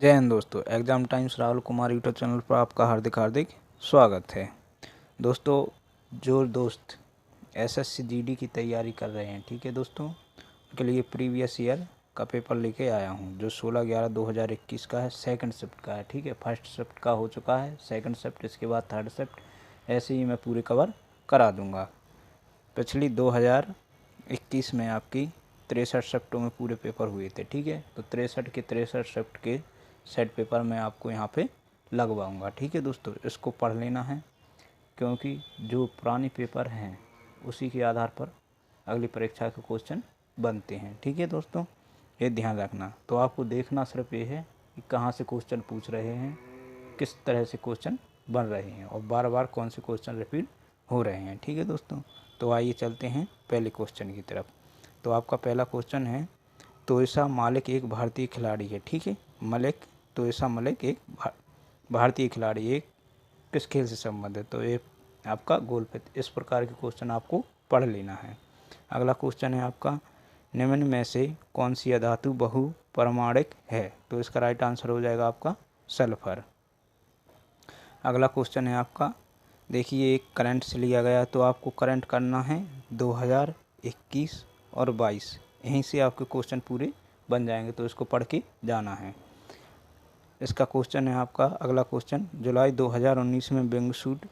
जय हिंद दोस्तों। Exam times Rahul Kumar YouTube channel पर आपका हार्दिक हार्दिक स्वागत है। दोस्तों, जो दोस्त एसएससी जीडी की तैयारी कर रहे हैं, ठीक है दोस्तों, उनके लिए प्रीवियस ईयर का पेपर लेके आया हूं, जो 16/11/2021 का है, सेकंड शिफ्ट का है। ठीक है, फर्स्ट शिफ्ट का हो चुका है, सेकंड शिफ्ट, इसके बाद थर्ड शिफ्ट, ऐसे ही मैं पूरे कवर करा दूंगा। पिछली 2021 में आपकी 63 शिफ्टों में पूरे पेपर हुए थे। ठीक है, तो 63 शिफ्ट के सेट पेपर मैं आपको यहाँ पे लगवाऊंगा। ठीक है दोस्तों, इसको पढ़ लेना है, क्योंकि जो पुराने पेपर हैं उसी के आधार पर अगली परीक्षा के क्वेश्चन बनते हैं। ठीक है दोस्तों, ये ध्यान रखना। तो आपको देखना सिर्फ ये है कि कहाँ से क्वेश्चन पूछ रहे हैं, किस तरह से क्वेश्चन बन रहे हैं और बार बार कौन से क्वेश्चन रिपीट हो रहे हैं। ठीक है दोस्तों, तो आइए चलते हैं पहले क्वेश्चन की तरफ। तो आपका पहला क्वेश्चन है, तोयशा मालिक एक भारतीय खिलाड़ी है। ठीक है, तोयशा मलिक एक भारतीय खिलाड़ी, एक किस खेल से संबंधित? तो ये आपका गोल्फ है। इस प्रकार के क्वेश्चन आपको पढ़ लेना है। अगला क्वेश्चन है आपका, निम्न में से कौन सी अधातु बहुपरमाणिक है? तो इसका राइट आंसर हो जाएगा आपका सल्फर। अगला क्वेश्चन है आपका, देखिए एक करंट से लिया गया, तो आपको करंट करना है 2021 और 22, यहीं से आपके क्वेश्चन पूरे बन जाएंगे, तो इसको पढ़ के जाना है। इसका क्वेश्चन है आपका अगला क्वेश्चन, जुलाई 2019 में विंगसूट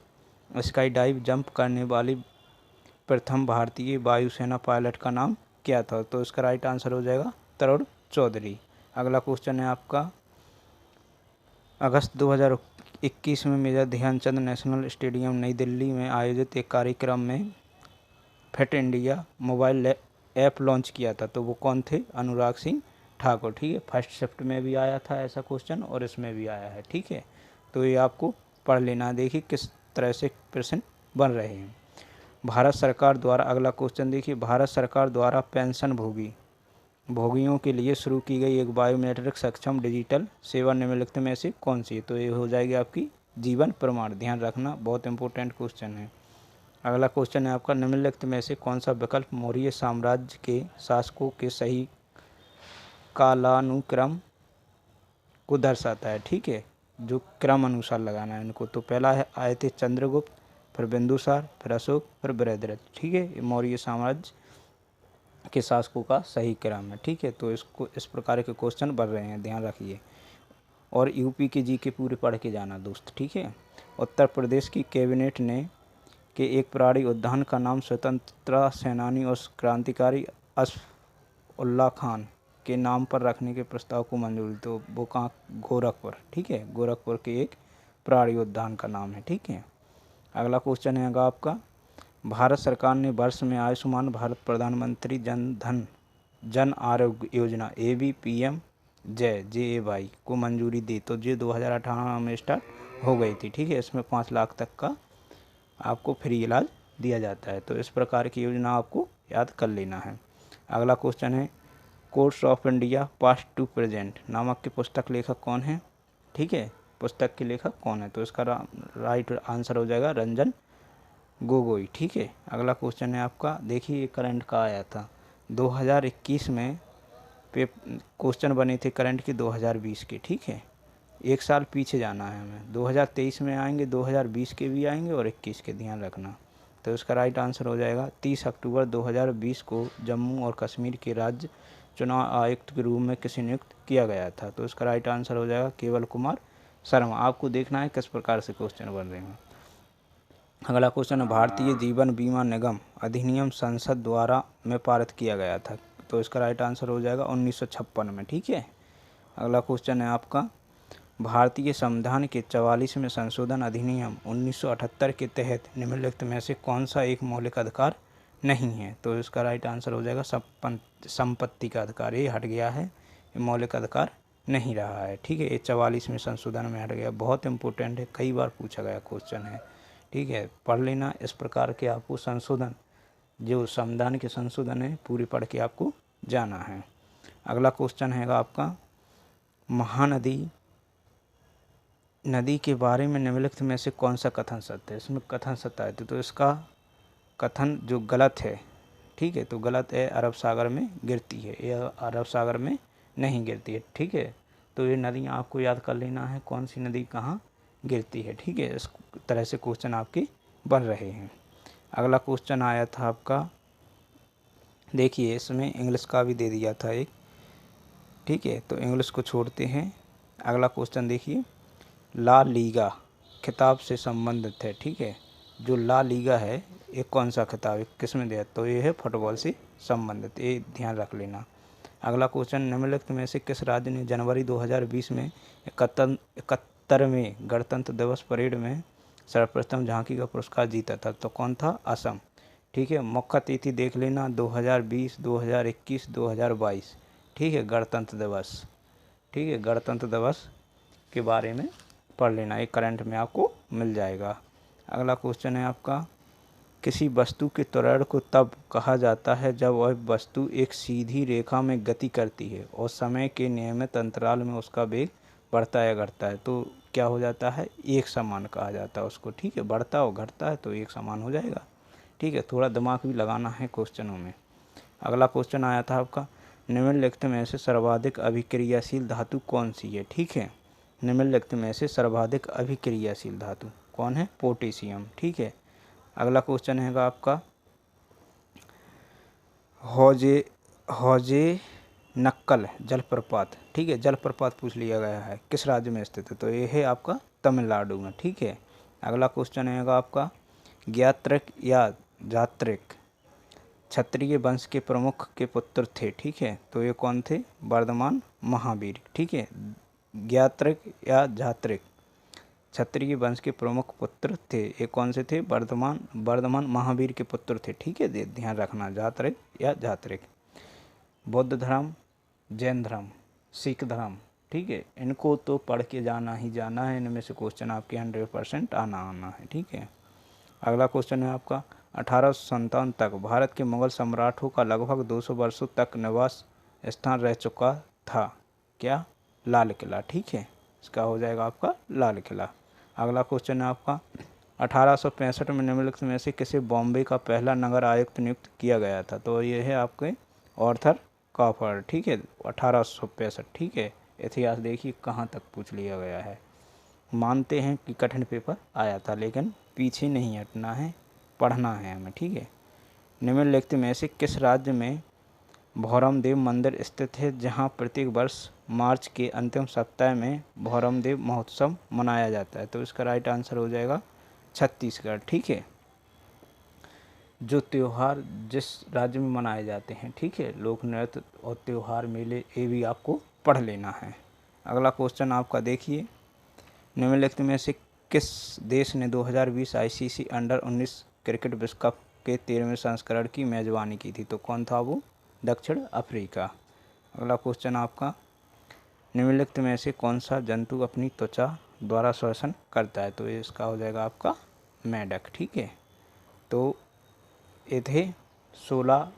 स्काई डाइव जंप करने वाली प्रथम भारतीय वायुसेना पायलट का नाम क्या था? तो इसका राइट आंसर हो जाएगा तरुण चौधरी। अगला क्वेश्चन है आपका, अगस्त 2021 में मेजर ध्यानचंद नेशनल स्टेडियम नई दिल्ली में आयोजित एक कार्यक्रम में fit India mobile app launch किया था, तो वो कौन थे? अनुराग सिंह ठाकुर। ठीक है, फर्स्ट शिफ्ट में भी आया था ऐसा क्वेश्चन और इसमें भी आया है। ठीक है, तो ये आपको पढ़ लेना। देखिए किस तरह से प्रश्न बन रहे हैं। भारत सरकार द्वारा, अगला क्वेश्चन देखिए, भारत सरकार द्वारा पेंशन भोगियों के लिए शुरू की गई एक बायोमेट्रिक सक्षम डिजिटल सेवा निम्नलिखित में से कौन सी है? तो ये हो जाएगी आपकी जीवन प्रमाण। ध्यान रखना, बहुत इंपॉर्टेंट क्वेश्चन है। अगला क्वेश्चन है आपका, निम्नलिखित में से कौन सा विकल्प मौर्य साम्राज्य के शासकों के सही कालानुक्रम को दर्शाता है? ठीक है, जो क्रम अनुसार लगाना है इनको। तो पहला है आए थे चंद्रगुप्त, फिर बिंदुसार, फिर अशोक, फिर बृहद्रथ। ठीक है, ये मौर्य साम्राज्य के शासकों का सही क्रम है। ठीक है, तो इसको इस प्रकार के क्वेश्चन बन रहे हैं, ध्यान रखिए। और यूपी के जी के पूरे पढ़ के जाना दोस्त। ठीक है, उत्तर प्रदेश की कैबिनेट ने के एक प्राणी उद्यान का नाम स्वतंत्रता सेनानी और क्रांतिकारी असफ उल्ला खान के नाम पर रखने के प्रस्ताव को मंजूरी। तो वो कहाँ? गोरखपुर। ठीक है, गोरखपुर के एक प्राणी उद्यान का नाम है। ठीक है, अगला क्वेश्चन है आपका, भारत सरकार ने वर्ष में आयुष्मान भारत प्रधानमंत्री जन आरोग्य योजना ABPM JAY को मंजूरी दी, तो ये 2018 में स्टार्ट हो गई थी। ठीक है, इसमें 5 लाख तक का आपको फ्री इलाज दिया जाता है। तो इस प्रकार की योजना आपको याद कर लेना है। अगला क्वेश्चन है, course of India past to present नामक की पुस्तक लेखक कौन है? ठीक है, पुस्तक के लेखक कौन है? तो इसका राइट आंसर हो जाएगा रंजन गोगोई। ठीक है, अगला क्वेश्चन है आपका, देखिए करंट का आया था 2021 में, क्वेश्चन बने थे करंट के 2020 के। ठीक है, एक साल पीछे जाना है हमें, 2023 में आएंगे, 2020 के भी आएंगे और 21 के, ध्यान रखना। तो इसका राइट आंसर हो जाएगा 30 अक्टूबर 2020 को जम्मू और कश्मीर के राज्य चुनाव आयुक्त के रूप में किसे नियुक्त किया गया था? तो इसका राइट आंसर हो जाएगा केवल कुमार शर्मा। आपको देखना है किस प्रकार से क्वेश्चन बन रहे हैं। अगला क्वेश्चन है, भारतीय जीवन बीमा निगम अधिनियम संसद द्वारा में पारित किया गया था, तो इसका राइट आंसर हो जाएगा 1956 में। ठीक है, अगला क्वेश्चन है आपका, भारतीय संविधान के 44वें संशोधन अधिनियम 1978 के तहत निम्नलिखित में से कौन सा एक मौलिक अधिकार नहीं है? तो इसका राइट आंसर हो जाएगा संपत्ति का अधिकार। ये हट गया है, ये मौलिक अधिकार नहीं रहा है। ठीक है, ये 44वें संशोधन में हट गया। बहुत इंपॉर्टेंट है, कई बार पूछा गया क्वेश्चन है। ठीक है, पढ़ लेना। इस प्रकार के आपको संशोधन, जो संविधान के संशोधन है, पूरी पढ़ के आपको जाना है। अगला क्वेश्चन है आपका, महानदी नदी के बारे में निम्नलिखित में से कौन सा कथन सत्य है? इसमें कथन सत्य है, तो इसका कथन जो गलत है, ठीक है, तो गलत है, अरब सागर में गिरती है, यह अरब सागर में नहीं गिरती है। ठीक है, तो ये नदियाँ आपको याद कर लेना है, कौन सी नदी कहाँ गिरती है, ठीक है। इस तरह से क्वेश्चन आपके बन रहे हैं। अगला क्वेश्चन आया था आपका, देखिए इसमें इंग्लिश का भी दे दिया था एक, ठीक है, तो इंग्लिश को छोड़ते हैं। अगला क्वेश्चन देखिए, ला लीगा खिताब से संबंधित है, ठीक है। जो ला लीगा है ये कौन सा खिताब है, किस में दिया, तो ये है फुटबॉल से संबंधित, ये ध्यान रख लेना। अगला क्वेश्चन, निम्नलिखित में से किस राज्य ने जनवरी 2020 में 71वें गणतंत्र दिवस परेड में सर्वप्रथम झांकी का पुरस्कार जीता था, तो कौन था, असम, ठीक है। मुख्य तिथि देख लेना 2020, 2021, 2022, ठीक है, गणतंत्र दिवस, ठीक है, गणतंत्र दिवस के बारे में पढ़ लेना, एक करंट में आपको मिल जाएगा। अगला क्वेश्चन है आपका, किसी वस्तु के त्वरण को तब कहा जाता है जब वह वस्तु एक सीधी रेखा में गति करती है और समय के नियमित अंतराल में उसका वेग बढ़ता या घटता है, तो क्या हो जाता है, एक समान कहा जाता है उसको, ठीक है। बढ़ता और घटता है तो एक समान हो जाएगा, ठीक है। थोड़ा दिमाग भी लगाना है क्वेश्चनों में। अगला क्वेश्चन आया था आपका, निम्नलिखित में से सर्वाधिक अभिक्रियाशील धातु कौन सी है, ठीक है। निम्नलिखित में से सर्वाधिक अभिक्रियाशील धातु कौन है, पोटेशियम, ठीक है। अगला क्वेश्चन है आपका, हौजे नक्कल जलप्रपात, ठीक है, जलप्रपात पूछ लिया गया है, किस राज्य में स्थित है, तो ये है आपका तमिलनाडु में, ठीक है। अगला क्वेश्चन है आपका, ज्ञात्रिक या जात्रिक क्षत्रिय वंश के प्रमुख के पुत्र थे, ठीक है, तो ये कौन थे, वर्धमान महावीर, ठीक है। ज्ञात्रिक या जात्रिक क्षत्रिय वंश के प्रमुख पुत्र थे, ये कौन से थे, वर्धमान महावीर के पुत्र थे, ठीक है, ध्यान रखना, जात्रिक या जात्रिक। बौद्ध धर्म, जैन धर्म, सिख धर्म, ठीक है, इनको तो पढ़ के जाना ही जाना है, इनमें से क्वेश्चन आपके 100% आना है, ठीक है। अगला क्वेश्चन है आपका, 1857 तक भारत के मुगल सम्राटों का लगभग 200 वर्षों तक निवास स्थान रह चुका था, क्या, लाल किला, ठीक है, इसका हो जाएगा आपका लाल किला। अगला क्वेश्चन है आपका, 1865 में निम्नलिखित में से किसे बॉम्बे का पहला नगर आयुक्त नियुक्त किया गया था, तो ये है आपके ऑर्थर कॉपर, ठीक है, 1865, ठीक है। इतिहास देखिए कहाँ तक पूछ लिया गया है। मानते हैं कि कठिन पेपर आया था, लेकिन पीछे नहीं हटना है, पढ़ना है हमें, ठीक है। निम्नलिखित में से किस राज्य में भौरमदेव मंदिर स्थित है, जहां प्रत्येक वर्ष मार्च के अंतिम सप्ताह में भौरमदेव महोत्सव मनाया जाता है, तो इसका राइट आंसर हो जाएगा छत्तीसगढ़, ठीक है। जो त्यौहार जिस राज्य में मनाए जाते हैं, ठीक है, लोक नृत्य और त्यौहार मेले, ये भी आपको पढ़ लेना है। अगला क्वेश्चन आपका देखिए, निम्नलिखित में से किस देश ने 2020 आईसीसी अंडर-19 क्रिकेट विश्व कप के 13वें संस्करण की मेजबानी की थी, तो कौन था वो, दक्षिण अफ्रीका। अगला क्वेश्चन आपका, निम्नलिखित में से कौन सा जंतु अपनी त्वचा द्वारा श्वसन करता है, तो इसका हो जाएगा आपका मेंढक, ठीक है। तो ये थे 16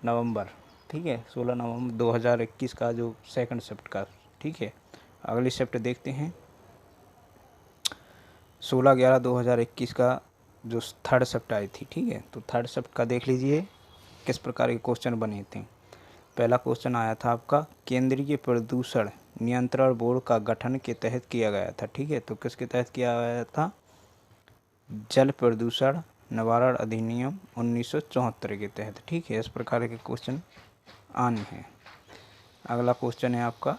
नवंबर, ठीक है, 16 नवंबर 2021 का जो सेकंड शिफ्ट का, ठीक है। अगली शिफ्ट देखते हैं, 16/11/2021 का जो थर्ड शिफ्ट आई थी, ठीक है, तो थर्ड शिफ्ट का देख लीजिए किस प्रकार के क्वेश्चन बने थे। पहला क्वेश्चन आया था आपका, केंद्रीय प्रदूषण नियंत्रण बोर्ड का गठन के तहत किया गया था, ठीक है, तो किसके तहत किया गया था, जल प्रदूषण निवारण अधिनियम 1974 के तहत, ठीक है। इस प्रकार के क्वेश्चन आने हैं। अगला क्वेश्चन है आपका,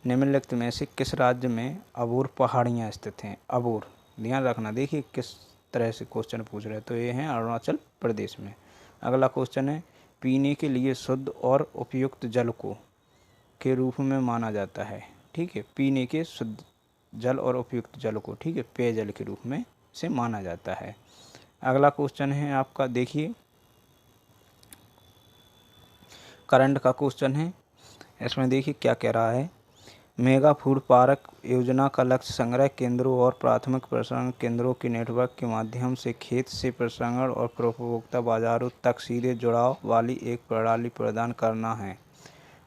निम्नलिखित में से किस राज्य में अबोर पहाड़ियाँ स्थित हैं, अबोर, ध्यान रखना, देखिए किस तरह से क्वेश्चन पूछ रहे हैं, तो ये हैं अरुणाचल प्रदेश में। अगला क्वेश्चन है, पीने के लिए शुद्ध और उपयुक्त जल को के रूप में माना जाता है, ठीक है, पीने के शुद्ध जल और उपयुक्त जल को, ठीक है, पेयजल के रूप में से माना जाता है। अगला क्वेश्चन है आपका, देखिए करंट का क्वेश्चन है, इसमें देखिए क्या कह रहा है, मेगा फूड पार्क योजना का लक्ष्य संग्रह केंद्रों और प्राथमिक प्रसंस्करण केंद्रों के नेटवर्क के माध्यम से खेत से प्रसंस्करण और उपभोक्ता बाजारों तक सीधे जुड़ाव वाली एक प्रणाली प्रदान करना है।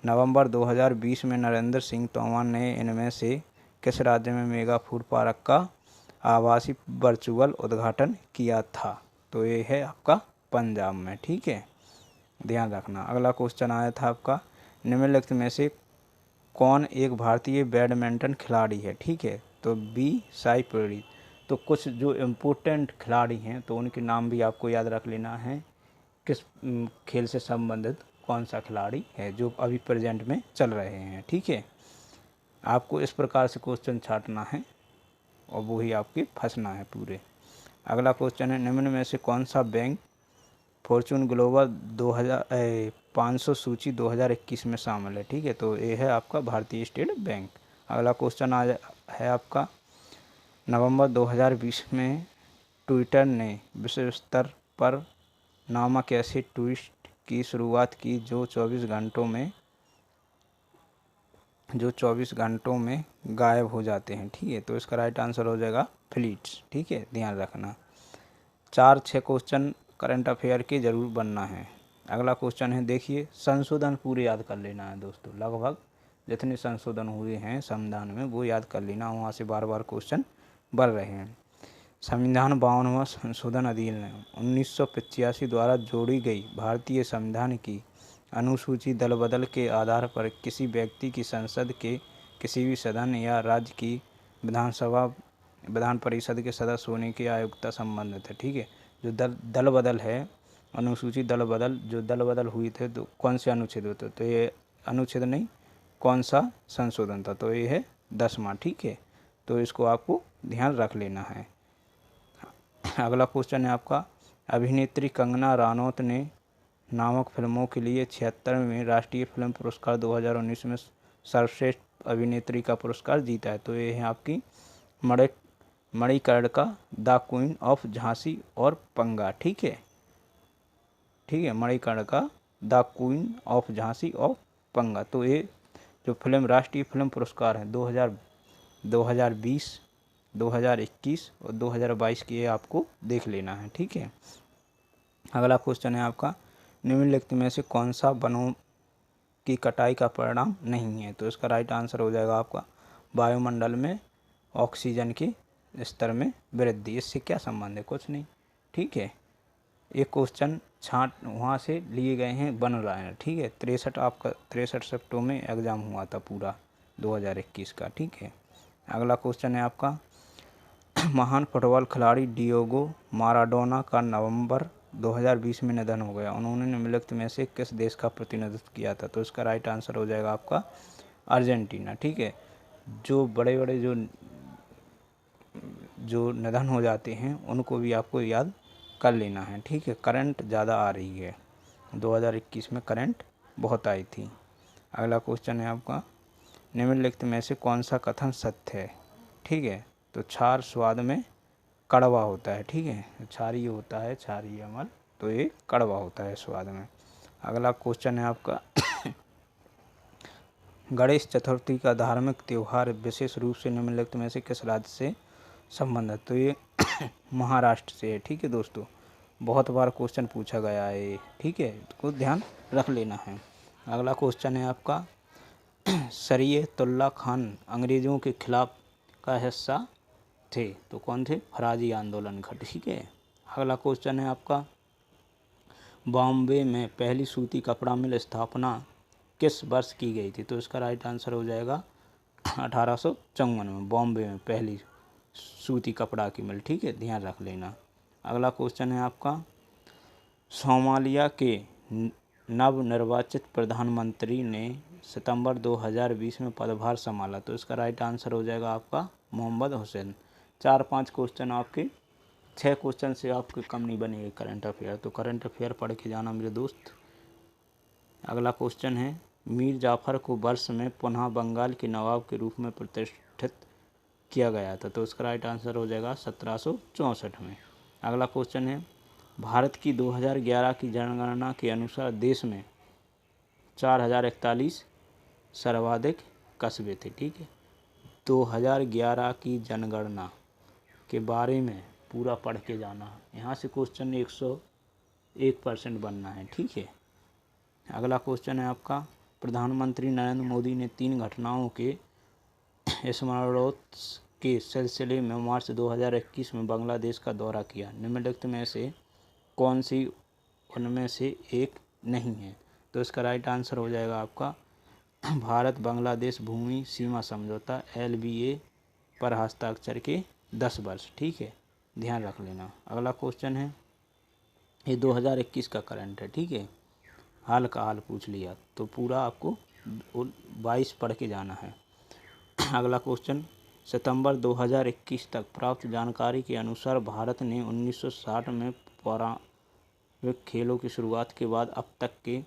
नवंबर 2020 में नरेंद्र सिंह तोमर ने इनमें से किस राज्य में मेगा फूड पार्क का आभासी वर्चुअल उद्घाटन किया था, तो ये है आपका पंजाब में, ठीक है, ध्यान रखना। अगला क्वेश्चन आया था आपका, निम्नलिखित में से कौन एक भारतीय बैडमिंटन खिलाड़ी है? ठीक है, तो बी साई प्रणीत। तो कुछ जो इम्पोर्टेंट खिलाड़ी हैं तो उनके नाम भी आपको याद रख लेना है, किस खेल से संबंधित कौन सा खिलाड़ी है जो अभी प्रेजेंट में चल रहे हैं। ठीक है, आपको इस प्रकार से क्वेश्चन छाटना है और वही आपके फंसना है पूरे। अगला क्वेश्चन है, निम्न में से कौन सा बैंक फॉर्चून ग्लोबल 500 सूची 2021 में शामिल है? ठीक है, तो ये है आपका भारतीय स्टेट बैंक। अगला क्वेश्चन है आपका, नवंबर 2020 में ट्विटर ने विश्व स्तर पर नामक ऐसे ट्वीट की शुरुआत की जो 24 घंटों में गायब हो जाते हैं। ठीक है, तो इसका राइट आंसर हो जाएगा फ्लीट्स। ठीक है, ध्यान रखना। 4-6 क्वेश्चन करंट अफेयर के जरूर बनना है। अगला क्वेश्चन है, देखिए, संशोधन पूरे याद कर लेना है दोस्तों, लगभग जितने संशोधन हुए हैं संविधान में वो याद कर लेना, वहाँ से बार बार क्वेश्चन बढ़ रहे हैं। संविधान 52वां संशोधन अधिनियम 1985 द्वारा जोड़ी गई भारतीय संविधान की अनुसूची दल बदल के आधार पर किसी व्यक्ति की संसद के किसी भी सदन या राज्य की विधान परिषद के सदस्य होने की अयोग्यता संबंधित है। ठीक है, जो दल बदल है, अनुसूची दल बदल जो दल बदल हुई थे तो कौन से अनुच्छेद होते, तो ये अनुच्छेद नहीं, कौन सा संशोधन था, तो ये है 10वां। ठीक है, तो इसको आपको ध्यान रख लेना है। अगला क्वेश्चन है आपका, अभिनेत्री कंगना रनौत ने नामक फिल्मों के लिए 76वें राष्ट्रीय फिल्म पुरस्कार 2019 में सर्वश्रेष्ठ अभिनेत्री का पुरस्कार जीता है। तो ये है आपकी Manikarnika, the queen of Jhansi और पंगा। ठीक है, Manikarnika, the queen of Jhansi और पंगा। तो ये जो फिल्म राष्ट्रीय फिल्म पुरस्कार है 2020, 2021 और 2022 की, ये आपको देख लेना है। ठीक है, अगला क्वेश्चन है आपका, निम्नलिखित में से कौन सा वनों की कटाई का परिणाम नहीं है? तो इसका राइट आंसर हो जाएगा आपका वायुमंडल में ऑक्सीजन के स्तर में वृद्धि। इससे क्या संबंध है? कुछ नहीं। ठीक है, एक क्वेश्चन छाट वहाँ से लिए गए हैं, बन रहा है। ठीक है, 63 शिफ्टों में एग्ज़ाम हुआ था पूरा 2021 का। ठीक है, अगला क्वेश्चन है आपका, महान फुटबॉल खिलाड़ी डिएगो माराडोना का नवंबर 2020 में निधन हो गया। उन्होंने निम्नलिखित में से किस देश का प्रतिनिधित्व किया था? तो इसका राइट आंसर हो जाएगा आपका अर्जेंटीना। ठीक है, जो बड़े बड़े जो निधन हो जाते हैं उनको भी आपको याद कर लेना है। ठीक है, करंट ज़्यादा आ रही है, 2021 में करंट बहुत आई थी। अगला क्वेश्चन है आपका, निम्नलिखित में से कौन सा कथन सत्य है? ठीक है, तो क्षार स्वाद में कड़वा होता है। ठीक है, क्षारीय होता है, क्षारीय अम्ल, तो ये कड़वा होता है स्वाद में। अगला क्वेश्चन है आपका, गणेश चतुर्थी का धार्मिक त्यौहार विशेष रूप से निम्नलिखित में से किस राज्य से संबंधित? तो ये महाराष्ट्र से है। ठीक है दोस्तों, बहुत बार क्वेश्चन पूछा गया है ये। ठीक है, तो ध्यान रख लेना है। अगला क्वेश्चन है आपका, शरीयतुल्लाह खान अंग्रेज़ों के खिलाफ का हिस्सा थे, तो कौन थे? फराजी आंदोलन का। ठीक है, अगला क्वेश्चन है आपका, बॉम्बे में पहली सूती कपड़ा मिल स्थापना किस वर्ष की गई थी? तो इसका राइट आंसर हो जाएगा 1854 में बॉम्बे में पहली सूती कपड़ा की मिल। ठीक है, ध्यान रख लेना। अगला क्वेश्चन है आपका, सोमालिया के नवनिर्वाचित प्रधानमंत्री ने सितंबर 2020 में पदभार संभाला। तो इसका राइट आंसर हो जाएगा आपका मोहम्मद हुसैन। 4-5 क्वेश्चन आपके, 6 क्वेश्चन से आपके कम नहीं बनेंगे करंट अफेयर, तो करंट अफेयर पढ़ के जाना मेरे दोस्त। अगला क्वेश्चन है, मीर जाफ़र को वर्ष में पुनः बंगाल के नवाब के रूप में प्रतिष्ठित किया गया था। तो इसका राइट आंसर हो जाएगा 1764 में। अगला क्वेश्चन है, भारत की 2011 की जनगणना के अनुसार देश में 4041 सर्वाधिक कस्बे थे। ठीक है, 2011 की जनगणना के बारे में पूरा पढ़ के जाना, यहाँ से क्वेश्चन 101% बनना है। ठीक है, अगला क्वेश्चन है आपका, प्रधानमंत्री नरेंद्र मोदी ने 3 घटनाओं के स्मरणोत्सव के सिलसिले में मार्च 2021 में बांग्लादेश का दौरा किया। निम्नलिखित में से कौन सी उनमें से एक नहीं है? तो इसका राइट आंसर हो जाएगा आपका भारत बांग्लादेश भूमि सीमा समझौता LBA पर हस्ताक्षर के 10 वर्ष। ठीक है, ध्यान रख लेना। अगला क्वेश्चन है, ये 2021 का करंट है। ठीक है, हाल का हाल पूछ लिया तो पूरा आपको 22 पढ़ के जाना है। अगला क्वेश्चन, सितंबर 2021 तक प्राप्त जानकारी के अनुसार भारत ने 1960 में पैरालंपिक खेलों की शुरुआत के बाद अब तक के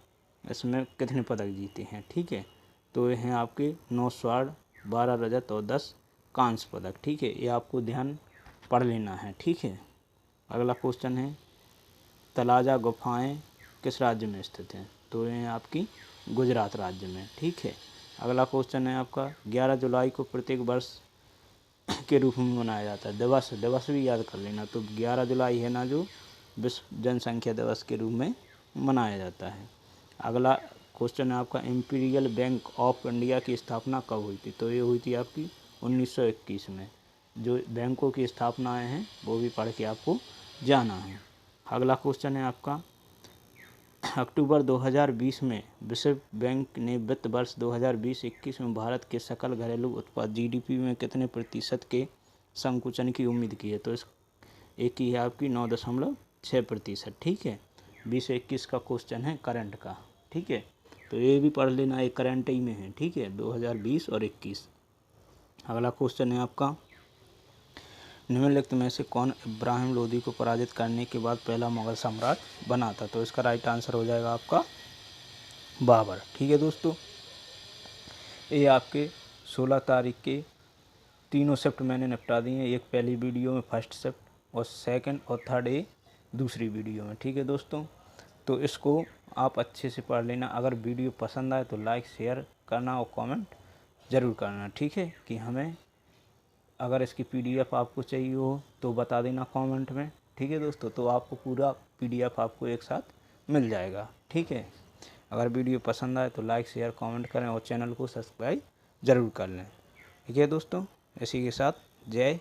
इसमें कितने पदक जीते हैं। ठीक है, तो ये हैं आपके 9 स्वर्ण, 12 रजत और 10 कांस्य पदक। ठीक है, ये आपको ध्यान पढ़ लेना है। ठीक है, अगला क्वेश्चन है, तलाजा गुफाएं किस राज्य में स्थित हैं, तो ये आपकी गुजरात राज्य में। ठीक है, अगला क्वेश्चन है आपका, 11 जुलाई को प्रत्येक वर्ष के रूप में मनाया जाता है। दिवस भी याद कर लेना। तो 11 जुलाई है ना, जो विश्व जनसंख्या दिवस के रूप में मनाया जाता है। अगला क्वेश्चन है आपका, इंपीरियल बैंक ऑफ इंडिया की स्थापना कब हुई थी, तो ये हुई थी आपकी 1921 में। जो बैंकों की स्थापनाएँ हैं वो भी पढ़ के आपको जाना है। अगला क्वेश्चन है आपका, अक्टूबर 2020 में विश्व बैंक ने वित्त वर्ष 2020-21 में भारत के सकल घरेलू उत्पाद GDP में कितने प्रतिशत के संकुचन की उम्मीद की है, तो इस एक की है आपकी 9.6%। ठीक है, 20-21 का क्वेश्चन है करंट का। ठीक है, तो ये भी पढ़ लेना, एक करंट ही में है। ठीक है, 2020 और 21। अगला क्वेश्चन है आपका, निम्नलिखित में से कौन इब्राहिम लोदी को पराजित करने के बाद पहला मुगल सम्राट बना था, तो इसका राइट आंसर हो जाएगा आपका बाबर। ठीक है दोस्तों, ये आपके 16 तारीख के तीनों शिफ्ट मैंने निपटा दिए हैं। एक पहली वीडियो में फर्स्ट शिफ्ट और सेकंड और थर्ड ये दूसरी वीडियो में। ठीक है दोस्तों, तो इसको आप अच्छे से पढ़ लेना। अगर वीडियो पसंद आए तो लाइक शेयर करना और कमेंट ज़रूर करना। ठीक है, कि हमें अगर इसकी PDF आपको चाहिए हो तो बता देना कमेंट में। ठीक है दोस्तों, तो आपको पूरा PDF आपको एक साथ मिल जाएगा। ठीक है, अगर वीडियो पसंद आए तो लाइक शेयर कमेंट करें और चैनल को सब्सक्राइब ज़रूर कर लें। ठीक है दोस्तों, इसी के साथ जय